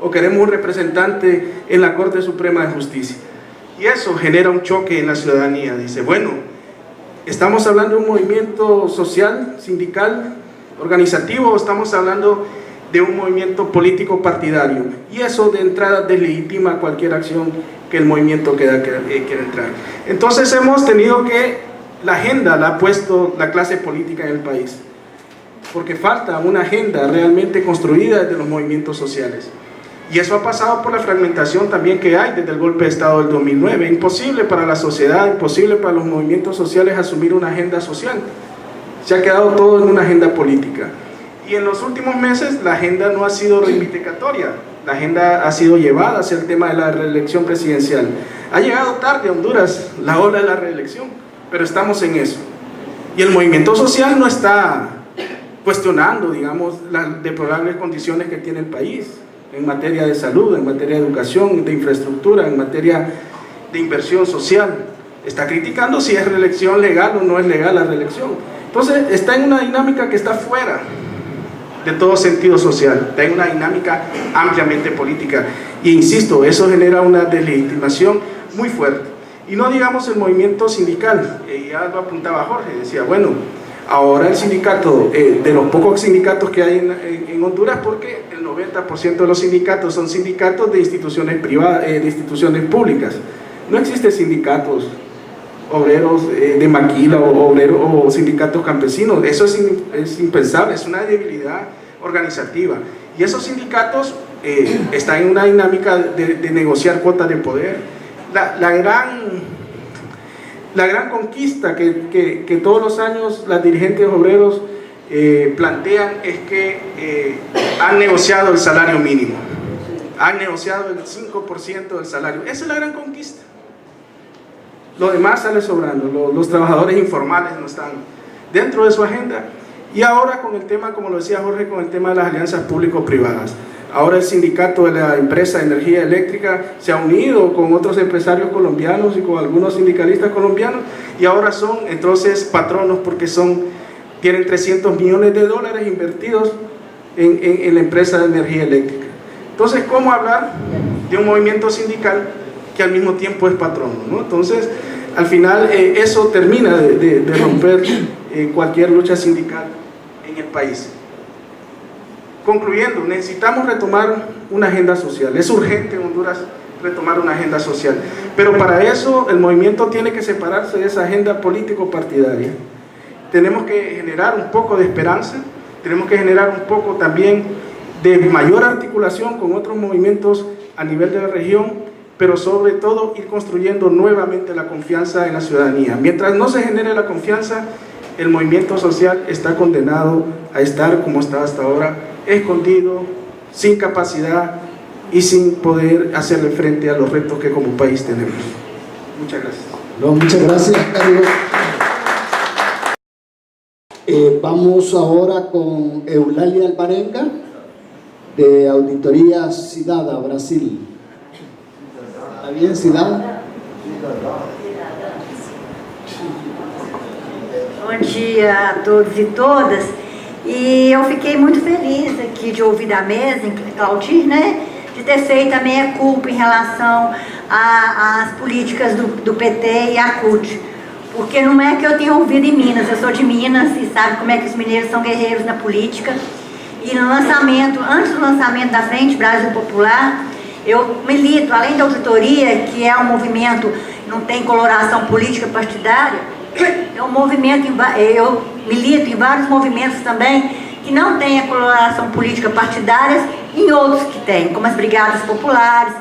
o queremos un representante en la Corte Suprema de Justicia. Y eso genera un choque en la ciudadanía. Dice, bueno, ¿estamos hablando de un movimiento social, sindical, organizativo, o estamos hablando de un movimiento político partidario? Y eso de entrada deslegitima cualquier acción que el movimiento quiera entrar. Entonces hemos tenido que, la agenda la ha puesto la clase política en el país, porque falta una agenda realmente construida desde los movimientos sociales. Y eso ha pasado por la fragmentación también que hay desde el golpe de Estado del 2009. Imposible para la sociedad, imposible para los movimientos sociales asumir una agenda social. Se ha quedado todo en una agenda política. Y en los últimos meses la agenda no ha sido reivindicatoria. La agenda ha sido llevada hacia el tema de la reelección presidencial. Ha llegado tarde a Honduras la ola de la reelección, pero estamos en eso. Y el movimiento social no está cuestionando, digamos, las deplorables condiciones que tiene el país en materia de salud, en materia de educación, de infraestructura, en materia de inversión social. Está criticando si es reelección legal o no es legal la reelección. Entonces está en una dinámica que está fuera de todo sentido social, está en una dinámica ampliamente política, y insisto, eso genera una deslegitimación muy fuerte. Y no digamos el movimiento sindical, ya lo apuntaba Jorge, decía, bueno, ahora el sindicato, de los pocos sindicatos que hay en Honduras, porque el 90% de los sindicatos son sindicatos de instituciones privadas, de instituciones públicas. No existen sindicatos obreros de maquila o sindicatos campesinos. Eso es impensable, es una debilidad organizativa. Y esos sindicatos están en una dinámica de negociar cuotas de poder. La gran conquista que todos los años las dirigentes obreros plantean es que han negociado el salario mínimo, han negociado el 5% del salario. Esa es la gran conquista. Lo demás sale sobrando. Los trabajadores informales no están dentro de su agenda. Y ahora con el tema, como lo decía Jorge, con el tema de las alianzas público-privadas. Ahora el sindicato de la empresa de energía eléctrica se ha unido con otros empresarios colombianos y con algunos sindicalistas colombianos, y ahora son entonces patronos porque tienen $300 millones invertidos en la empresa de energía eléctrica. Entonces, ¿cómo hablar de un movimiento sindical que al mismo tiempo es patrono, ¿no? Entonces, al final eso termina de romper cualquier lucha sindical en el país. Concluyendo, necesitamos retomar una agenda social. Es urgente en Honduras retomar una agenda social, pero para eso el movimiento tiene que separarse de esa agenda político-partidaria. Tenemos que generar un poco de esperanza, tenemos que generar un poco también de mayor articulación con otros movimientos a nivel de la región, pero sobre todo ir construyendo nuevamente la confianza en la ciudadanía. Mientras no se genere la confianza, el movimiento social está condenado a estar como está hasta ahora, escondido, sin capacidad y sin poder hacerle frente a los retos que como país tenemos. Muchas gracias. No, muchas gracias, Carlos. Vamos ahora con Eulalia Alvarenga, de Auditoría Cidada, Brasil. ¿Está bien, Cidada? Bom dia a todos e todas. E eu fiquei muito feliz aqui de ouvir da mesa, Claudir, né, de ter feito a meia-culpa em relação às políticas do PT e a CUT. Porque não é que eu tenha ouvido em Minas, eu sou de Minas e sabe como é que os mineiros são guerreiros na política. E no lançamento, antes do lançamento da Frente Brasil Popular, eu milito, além da auditoria, que é um movimento, não tem coloração política partidária, é um movimento, eu milito em vários movimentos também que não têm a coloração política partidária, em outros que têm, como as Brigadas Populares,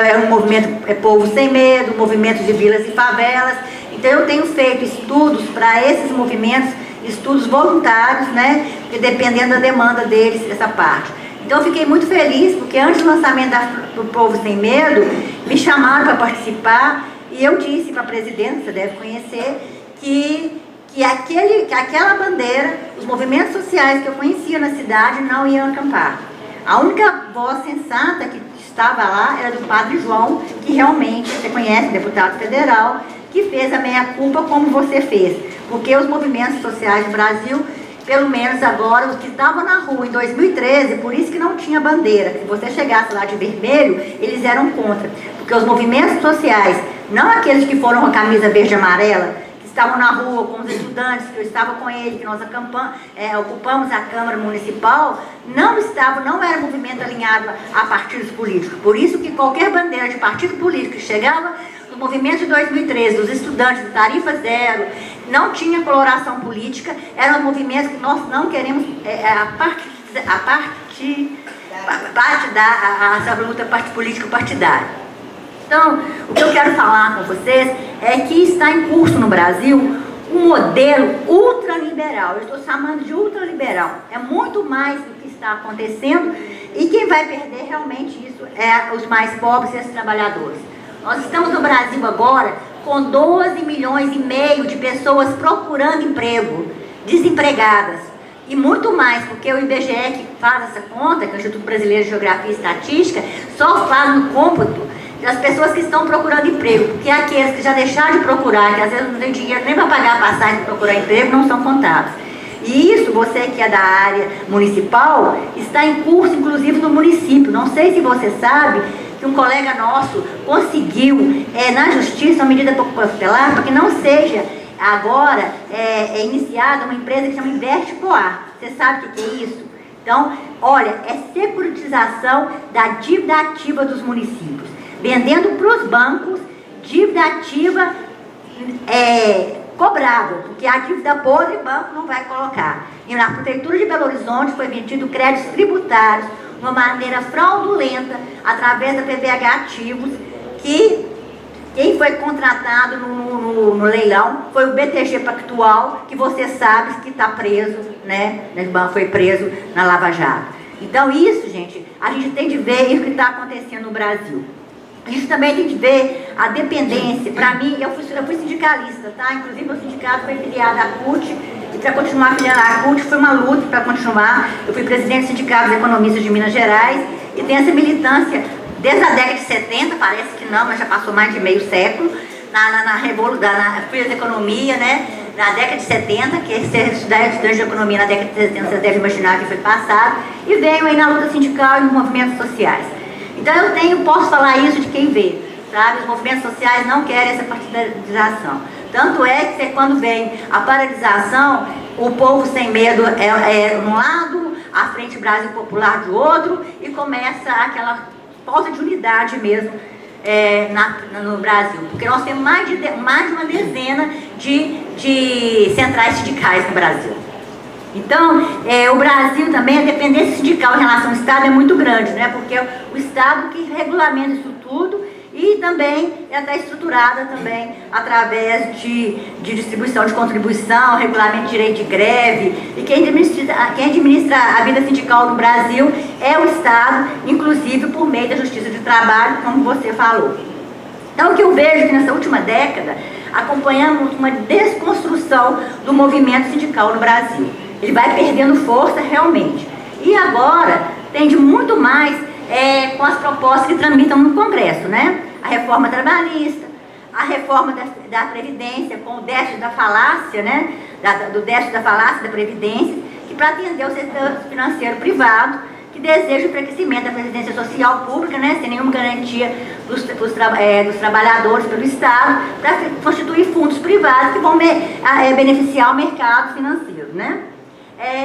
é um movimento Povo Sem Medo, movimento de vilas e favelas. Então eu tenho feito estudos para esses movimentos, estudos voluntários, né, que dependendo da demanda deles, essa parte. Então eu fiquei muito feliz, porque antes do lançamento do Povo Sem Medo, me chamaram para participar, e eu disse para a presidenta, você deve conhecer, que aquela bandeira, os movimentos sociais que eu conhecia na cidade não iam acampar. A única voz sensata que estava lá era do Padre João, que realmente, você conhece, deputado federal, que fez a meia-culpa como você fez. Porque os movimentos sociais do Brasil, pelo menos agora, os que estavam na rua em 2013, por isso que não tinha bandeira. Se você chegasse lá de vermelho, eles eram contra. Porque os movimentos sociais, não aqueles que foram com a camisa verde e amarela, que estavam na rua com os estudantes, que eu estava com ele, que nós ocupamos a Câmara Municipal, não era movimento alinhado a partidos políticos. Por isso que qualquer bandeira de partido político que chegava no movimento de 2013, dos estudantes de tarifa zero, não tinha coloração política, era um movimento que nós não queremos, essa luta político-partidária. Então, o que eu quero falar com vocês é que está em curso no Brasil um modelo ultraliberal. Eu estou chamando de ultraliberal. É muito mais do que está acontecendo, e quem vai perder realmente isso é os mais pobres e os trabalhadores. Nós estamos no Brasil agora com 12 milhões e meio de pessoas procurando emprego, desempregadas. E muito mais, porque o IBGE que faz essa conta, que é o Instituto Brasileiro de Geografia e Estatística, só faz no cômputo das pessoas que estão procurando emprego, porque aqueles que já deixaram de procurar, que às vezes não tem dinheiro nem para pagar a passagem para procurar emprego, não são contados. E isso, você que é da área municipal, está em curso, inclusive no município. Não sei se você sabe que um colega nosso conseguiu na justiça uma medida cautelar para que não seja agora iniciada uma empresa que se chama Investicoar. Você sabe o que é isso? Então, olha, é securitização da dívida ativa dos municípios, vendendo para os bancos dívida ativa cobrável, porque a dívida podre o banco não vai colocar. E na Prefeitura de Belo Horizonte foi vendido créditos tributários de uma maneira fraudulenta, através da PBH Ativos, que quem foi contratado no leilão foi o BTG Pactual, que você sabe que está preso, né? Foi preso na Lava Jato. Então isso, gente, a gente tem de ver isso que está acontecendo no Brasil. A gente também tem de ver a dependência. Para mim, eu fui sindicalista, tá? Inclusive, meu sindicato foi filiado à CUT, e para continuar filiado à CUT foi uma luta para continuar. Eu fui presidente do Sindicato dos Economistas de Minas Gerais e tenho essa militância desde a década de 70, parece que não, mas já passou mais de meio século, na Folha de Economia, né? Na década de 70, que se estudar estudante de economia na década de 70, vocês devem imaginar que foi passado, e veio aí na luta sindical e nos movimentos sociais. Então posso falar isso de quem vê, sabe? Os movimentos sociais não querem essa partidarização. Tanto é que quando vem a paralisação, o povo sem medo é um lado, a Frente Brasil Popular do outro, e começa aquela falta de unidade mesmo no Brasil. Porque nós temos mais de uma dezena de centrais sindicais no Brasil. Então, o Brasil também, a dependência sindical em relação ao Estado é muito grande, né? Porque é o Estado que regulamenta isso tudo e também está estruturada também através de distribuição de contribuição, regulamento de direito de greve. E quem administra a vida sindical no Brasil é o Estado, inclusive por meio da Justiça de Trabalho, como você falou. Então, o que eu vejo que nessa última década, acompanhamos uma desconstrução do movimento sindical no Brasil. Ele vai perdendo força realmente. E agora tende muito mais com as propostas que tramitam no Congresso, né? A reforma trabalhista, a reforma da Previdência, com o déficit da falácia, né? Do déficit da falácia da Previdência, que para atender o setor financeiro privado, que deseja o enfraquecimento da Previdência Social Pública, né? Sem nenhuma garantia dos trabalhadores pelo Estado, para constituir fundos privados que vão beneficiar o mercado financeiro, né?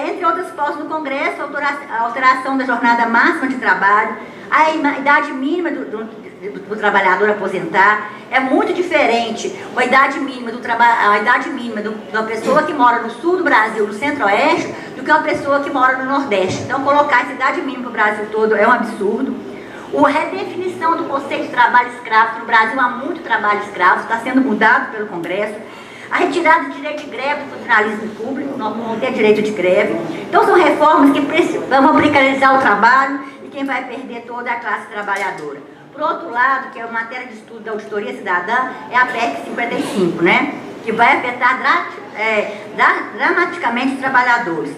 Entre outras postas no Congresso, a alteração da jornada máxima de trabalho, a idade mínima do trabalhador aposentar. É muito diferente a idade mínima de uma pessoa que mora no sul do Brasil, no centro-oeste, do que uma pessoa que mora no nordeste. Então, colocar essa idade mínima para o Brasil todo é um absurdo. A redefinição do conceito de trabalho escravo, que no Brasil há muito trabalho escravo, está sendo mudado pelo Congresso. A retirada do direito de greve do funcionalismo público, nós vamos ter direito de greve. Então são reformas que vão precarizar o trabalho e quem vai perder toda a classe trabalhadora. Por outro lado, que é uma matéria de estudo da Auditoria Cidadã, é a PEC 55, né? Que vai afetar dramaticamente os trabalhadores.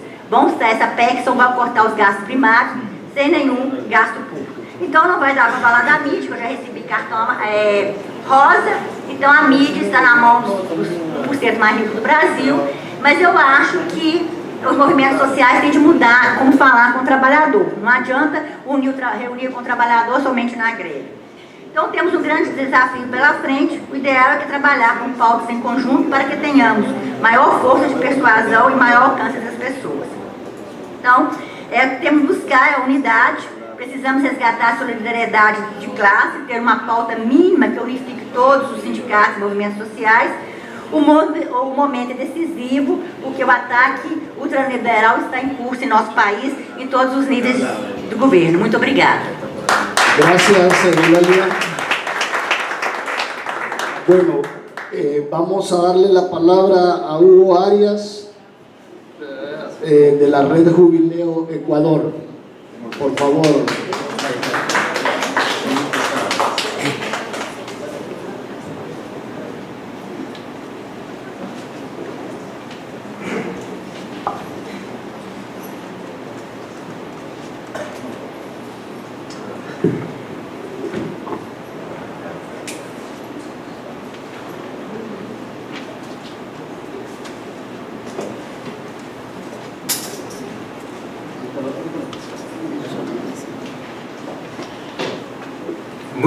Essa PEC só vai cortar os gastos primários sem nenhum gasto público. Então não vai dar para falar da mídia, que eu já recebi cartão rosa, então a mídia está na mão dos 1% mais ricos do Brasil, mas eu acho que os movimentos sociais têm de mudar como falar com o trabalhador. Não adianta reunir com o trabalhador somente na greve. Então temos um grande desafio pela frente. O ideal é que trabalhar com pautas em conjunto para que tenhamos maior força de persuasão e maior alcance das pessoas. Então, temos que buscar a unidade. Precisamos resgatar a solidariedade de classe, ter uma pauta mínima que unifique todos os sindicatos e movimentos sociais. O momento é decisivo, porque o ataque ultraliberal está em curso em nosso país, em todos os níveis do governo. Muito obrigada. Gracias, Eulalia. Bueno, vamos a darle la palabra a Hugo Arias, de la Red Jubileo Ecuador. Por favor.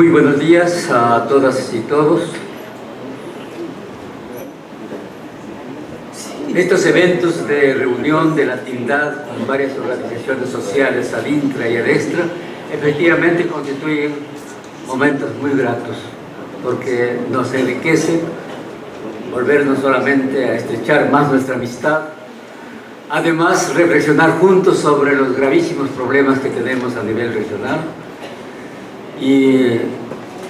Muy buenos días a todas y todos. Estos eventos de reunión de la actividad con varias organizaciones sociales, ad intra y ad extra, efectivamente constituyen momentos muy gratos, porque nos enriquece volver no solamente a estrechar más nuestra amistad, además reflexionar juntos sobre los gravísimos problemas que tenemos a nivel regional y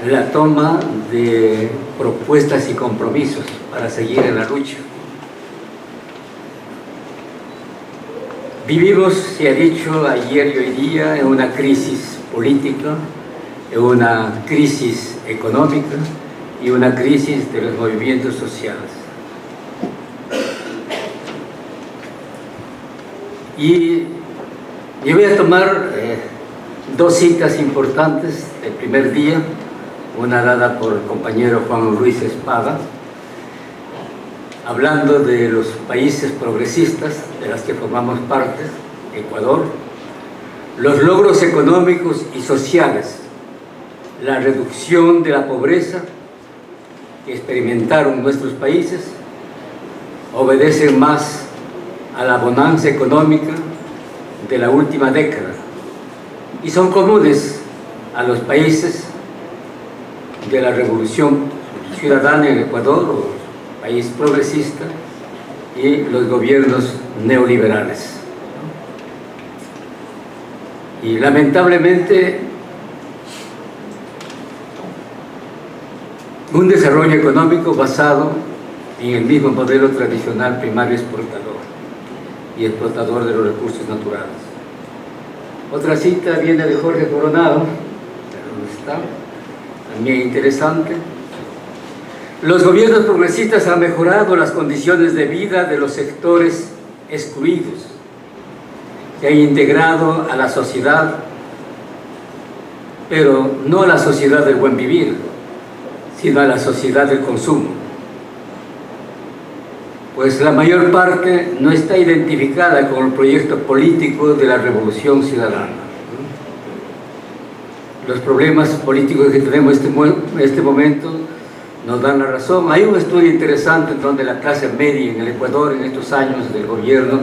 la toma de propuestas y compromisos para seguir en la lucha. Vivimos, se ha dicho ayer y hoy día, en una crisis política, en una crisis económica y una crisis de los movimientos sociales. Y yo voy a tomar dos citas importantes del primer día, una dada por el compañero Juan Luis Espada, hablando de los países progresistas de las que formamos parte, Ecuador, los logros económicos y sociales, la reducción de la pobreza que experimentaron nuestros países, obedecen más a la bonanza económica de la última década y son comunes a los países de la revolución ciudadana en Ecuador, o país progresista, y los gobiernos neoliberales. Y lamentablemente un desarrollo económico basado en el mismo modelo tradicional primario exportador y explotador de los recursos naturales. Otra cita viene de Jorge Coronado, ¿dónde está? También interesante. Los gobiernos progresistas han mejorado las condiciones de vida de los sectores excluidos, se han integrado a la sociedad, pero no a la sociedad del buen vivir, sino a la sociedad del consumo. Pues la mayor parte no está identificada con el proyecto político de la Revolución Ciudadana. Los problemas políticos que tenemos en este momento nos dan la razón. Hay un estudio interesante en donde la clase media en el Ecuador en estos años del gobierno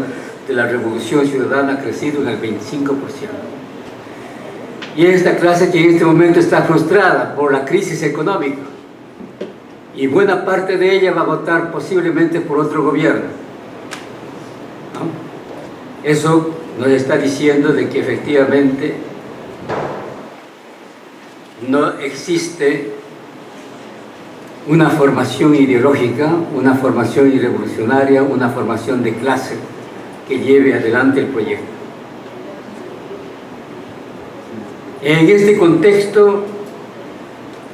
de la Revolución Ciudadana ha crecido en el 25%. Y esta clase que en este momento está frustrada por la crisis económica, y buena parte de ella va a votar posiblemente por otro gobierno, ¿no? Eso nos está diciendo de que efectivamente no existe una formación ideológica, una formación revolucionaria, una formación de clase que lleve adelante el proyecto. En este contexto,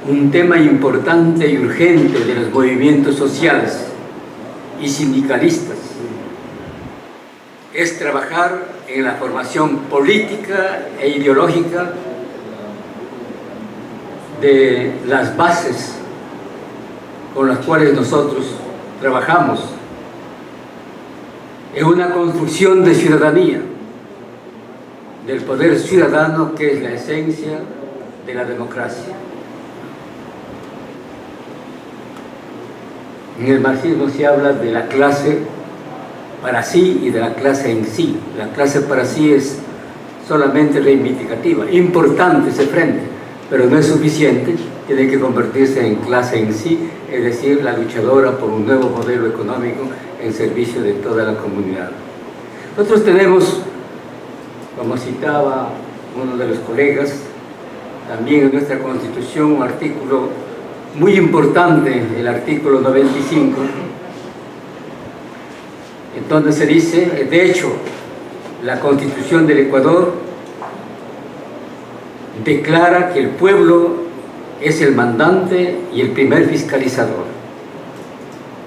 un tema importante y urgente de los movimientos sociales y sindicalistas es trabajar en la formación política e ideológica de las bases con las cuales nosotros trabajamos en una construcción de ciudadanía, del poder ciudadano, que es la esencia de la democracia. En el marxismo se habla de la clase para sí y de la clase en sí. La clase para sí es solamente reivindicativa, importante ese frente, pero no es suficiente, tiene que convertirse en clase en sí, es decir, la luchadora por un nuevo modelo económico en servicio de toda la comunidad. Nosotros tenemos, como citaba uno de los colegas, también en nuestra Constitución un artículo muy importante, el artículo 95, en donde se dice, de hecho, la Constitución del Ecuador declara que el pueblo es el mandante y el primer fiscalizador.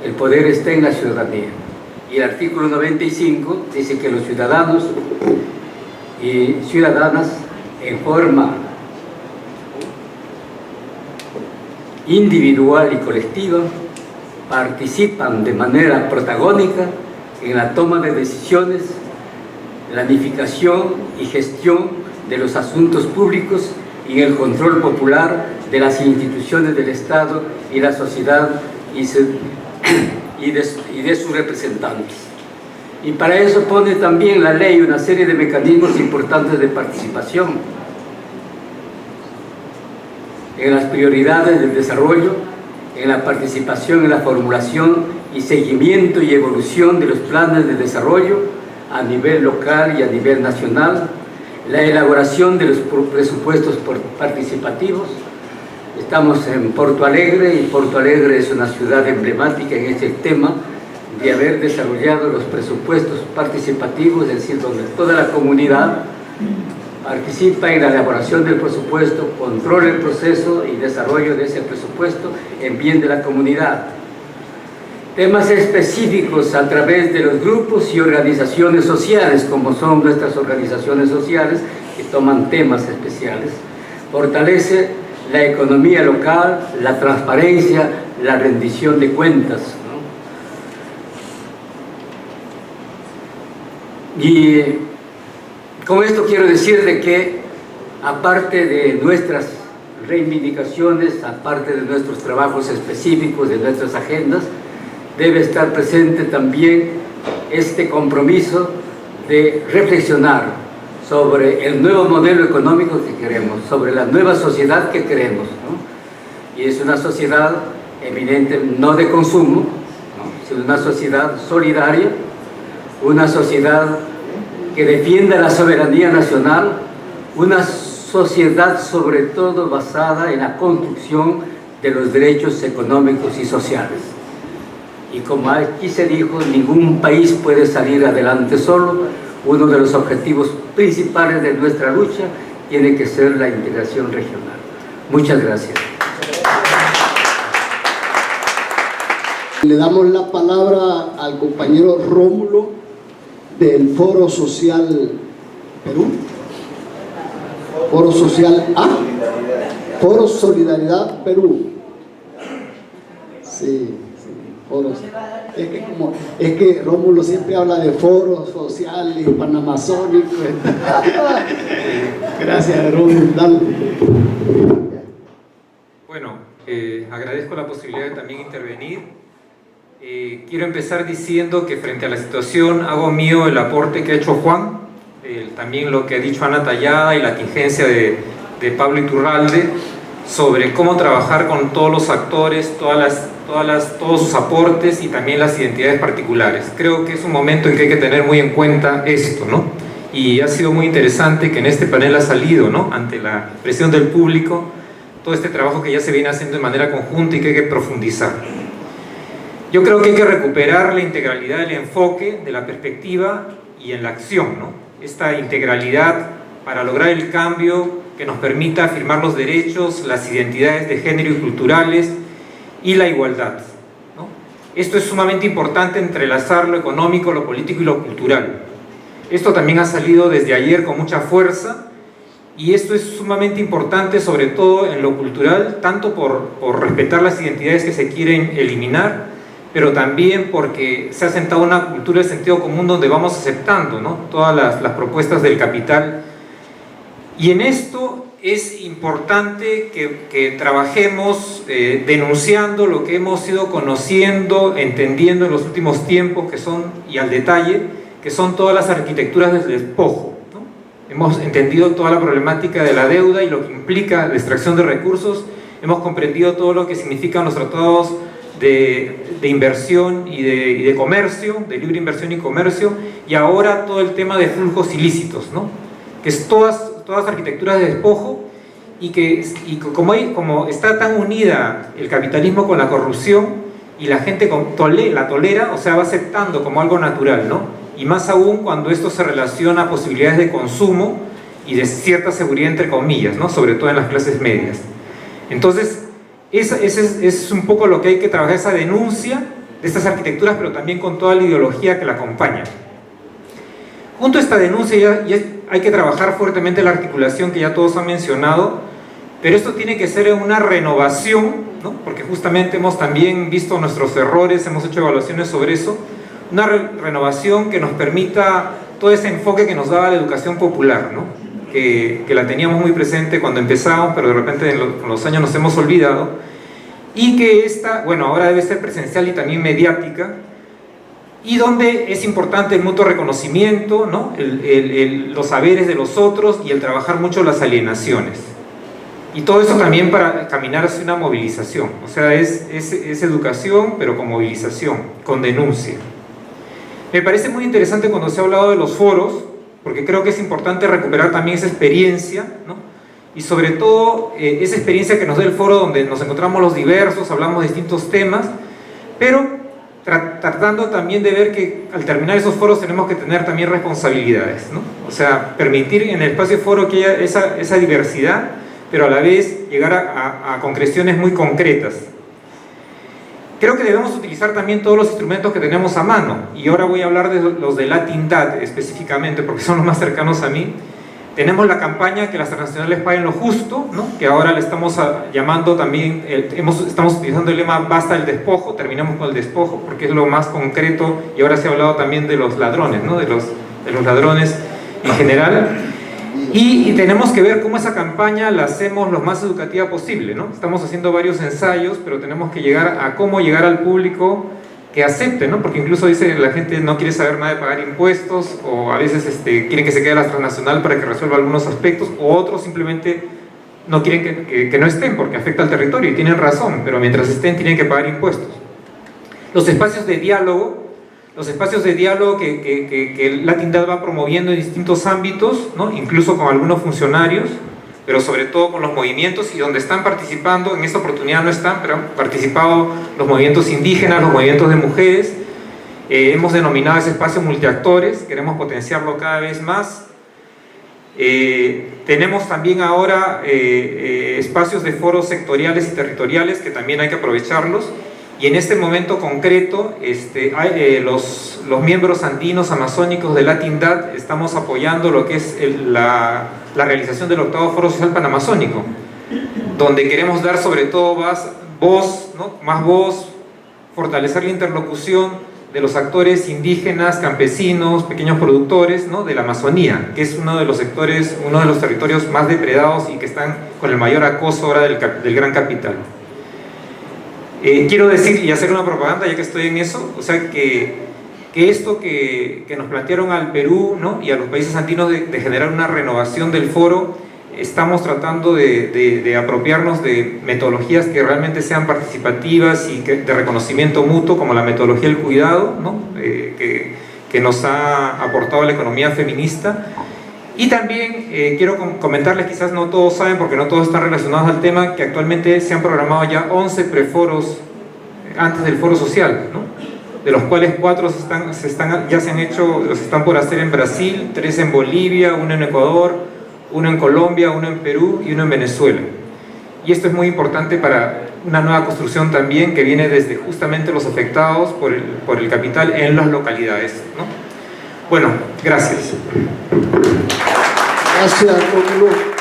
El poder está en la ciudadanía. Y el artículo 95 dice que los ciudadanos y ciudadanas en forma individual y colectiva participan de manera protagónica en la toma de decisiones, planificación y gestión de los asuntos públicos y en el control popular de las instituciones del Estado y la sociedad y de sus representantes. Y para eso pone también la ley una serie de mecanismos importantes de participación en las prioridades del desarrollo, en la participación en la formulación y seguimiento y evolución de los planes de desarrollo a nivel local y a nivel nacional, la elaboración de los presupuestos participativos. Estamos en Porto Alegre y Porto Alegre es una ciudad emblemática en este tema de haber desarrollado los presupuestos participativos, es decir, donde toda la comunidad participa en la elaboración del presupuesto, controla el proceso y desarrollo de ese presupuesto en bien de la comunidad. Temas específicos a través de los grupos y organizaciones sociales, como son nuestras organizaciones sociales, que toman temas especiales. Fortalece la economía local, la transparencia, la rendición de cuentas, ¿no? Y con esto quiero decir de que, aparte de nuestras reivindicaciones, aparte de nuestros trabajos específicos, de nuestras agendas, debe estar presente también este compromiso de reflexionar sobre el nuevo modelo económico que queremos, sobre la nueva sociedad que queremos, ¿no? Y es una sociedad eminente, no de consumo, ¿no?, sino una sociedad solidaria, una sociedad que defienda la soberanía nacional, una sociedad sobre todo basada en la construcción de los derechos económicos y sociales. Y como aquí se dijo, ningún país puede salir adelante solo. Uno de los objetivos principales de nuestra lucha tiene que ser la integración regional. Muchas gracias. Le damos la palabra al compañero Rómulo del Foro Social Perú. Foro Social A. Foro Solidaridad Perú. Sí. Foros. Es que Rómulo siempre habla de foros sociales, panamazónicos. Gracias, Rómulo. Dale. Bueno, agradezco la posibilidad de también intervenir. Quiero empezar diciendo que frente a la situación hago mío el aporte que ha hecho Juan, también lo que ha dicho Ana Tallada y la tingencia de Pablo Iturralde sobre cómo trabajar con todos los actores, todos sus aportes y también las identidades particulares. Creo que es un momento en que hay que tener muy en cuenta esto, ¿no? Y ha sido muy interesante que en este panel ha salido, ¿no?, ante la presión del público, todo este trabajo que ya se viene haciendo de manera conjunta y que hay que profundizar. Yo creo que hay que recuperar la integralidad del enfoque, de la perspectiva y en la acción, ¿no? Esta integralidad para lograr el cambio que nos permita afirmar los derechos, las identidades de género y culturales y la igualdad, ¿no? Esto es sumamente importante, entrelazar lo económico, lo político y lo cultural. Esto también ha salido desde ayer con mucha fuerza y esto es sumamente importante, sobre todo en lo cultural, tanto por respetar las identidades que se quieren eliminar, pero también porque se ha sentado una cultura de sentido común donde vamos aceptando, ¿no?, todas las propuestas del capital. Y en esto es importante que trabajemos denunciando lo que hemos ido conociendo, entendiendo en los últimos tiempos, que son, y al detalle, que son todas las arquitecturas del despojo, ¿no? Hemos entendido toda la problemática de la deuda y lo que implica la extracción de recursos, hemos comprendido todo lo que significan los tratados de inversión y de comercio, de libre inversión y comercio, y ahora todo el tema de flujos ilícitos, ¿no?, que es todas arquitecturas de despojo, y como está tan unida el capitalismo con la corrupción y la gente la tolera, o sea, va aceptando como algo natural, ¿no? Y más aún cuando esto se relaciona a posibilidades de consumo y de cierta seguridad, entre comillas, ¿no?, sobre todo en las clases medias. Entonces, es un poco lo que hay que trabajar, esa denuncia de estas arquitecturas, pero también con toda la ideología que la acompaña. Junto a esta denuncia ya hay que trabajar fuertemente la articulación que ya todos han mencionado, pero esto tiene que ser una renovación, ¿no?, porque justamente hemos también visto nuestros errores, hemos hecho evaluaciones sobre eso, una renovación que nos permita todo ese enfoque que nos daba la educación popular, ¿no? que la teníamos muy presente cuando empezamos, pero de repente con los años nos hemos olvidado, y que esta, bueno, ahora debe ser presencial y también mediática, y donde es importante el mutuo reconocimiento, ¿no? Los saberes de los otros y el trabajar mucho las alienaciones. Y todo eso también para caminar hacia una movilización. O sea, es educación, pero con movilización, con denuncia. Me parece muy interesante cuando se ha hablado de los foros, porque creo que es importante recuperar también esa experiencia, ¿no? Y sobre todo esa experiencia que nos da el foro, donde nos encontramos los diversos, hablamos de distintos temas, pero tratando también de ver que al terminar esos foros tenemos que tener también responsabilidades, ¿no? O sea, permitir en el espacio foro que haya esa diversidad, pero a la vez llegar a concreciones muy concretas. Creo que debemos utilizar también todos los instrumentos que tenemos a mano, y ahora voy a hablar de los de Latindad específicamente, porque son los más cercanos a mí. Tenemos la campaña que las transnacionales paguen lo justo, ¿no? Que ahora le estamos llamando también, estamos utilizando el lema basta el despojo, terminamos con el despojo, porque es lo más concreto, y ahora se ha hablado también de los ladrones, ¿no? de los ladrones en general. Y tenemos que ver cómo esa campaña la hacemos lo más educativa posible, ¿no? Estamos haciendo varios ensayos, pero tenemos que llegar a cómo llegar al público que acepte, ¿no? Porque incluso dice la gente no quiere saber nada de pagar impuestos, o a veces quieren que se quede la transnacional para que resuelva algunos aspectos, o otros simplemente no quieren que no estén porque afecta al territorio, y tienen razón, pero mientras estén tienen que pagar impuestos. Los espacios de diálogo que Latindad va promoviendo en distintos ámbitos, ¿no? Incluso con algunos funcionarios, pero sobre todo con los movimientos, y donde están participando, en esta oportunidad no están, pero han participado los movimientos indígenas, los movimientos de mujeres. Hemos denominado ese espacio multiactores, queremos potenciarlo cada vez más. Tenemos también ahora espacios de foros sectoriales y territoriales que también hay que aprovecharlos. Y en este momento concreto, los miembros andinos amazónicos de Latindad estamos apoyando lo que es la realización del 8º Foro Social Panamazónico, donde queremos dar sobre todo voz, ¿no? Más voz, fortalecer la interlocución de los actores indígenas, campesinos, pequeños productores, ¿no? De la Amazonía, que es uno de los sectores, uno de los territorios más depredados y que están con el mayor acoso ahora del gran capital. Quiero decir y hacer una propaganda, ya que estoy en eso, o sea que esto que nos plantearon al Perú, ¿no? Y a los países andinos de generar una renovación del foro, estamos tratando de apropiarnos de metodologías que realmente sean participativas y de reconocimiento mutuo, como la metodología del cuidado, ¿no? Que nos ha aportado la economía feminista. Y también quiero comentarles, quizás no todos saben porque no todos están relacionados al tema, que actualmente se han programado ya 11 preforos antes del foro social, ¿no? De los cuales 4 ya se han hecho, los están por hacer en Brasil, 3 en Bolivia, 1 en Ecuador, 1 en Colombia, 1 en Perú y 1 en Venezuela. Y esto es muy importante para una nueva construcción también que viene desde justamente los afectados por el capital en las localidades, ¿no? Bueno, gracias. Gracias, Rómulo.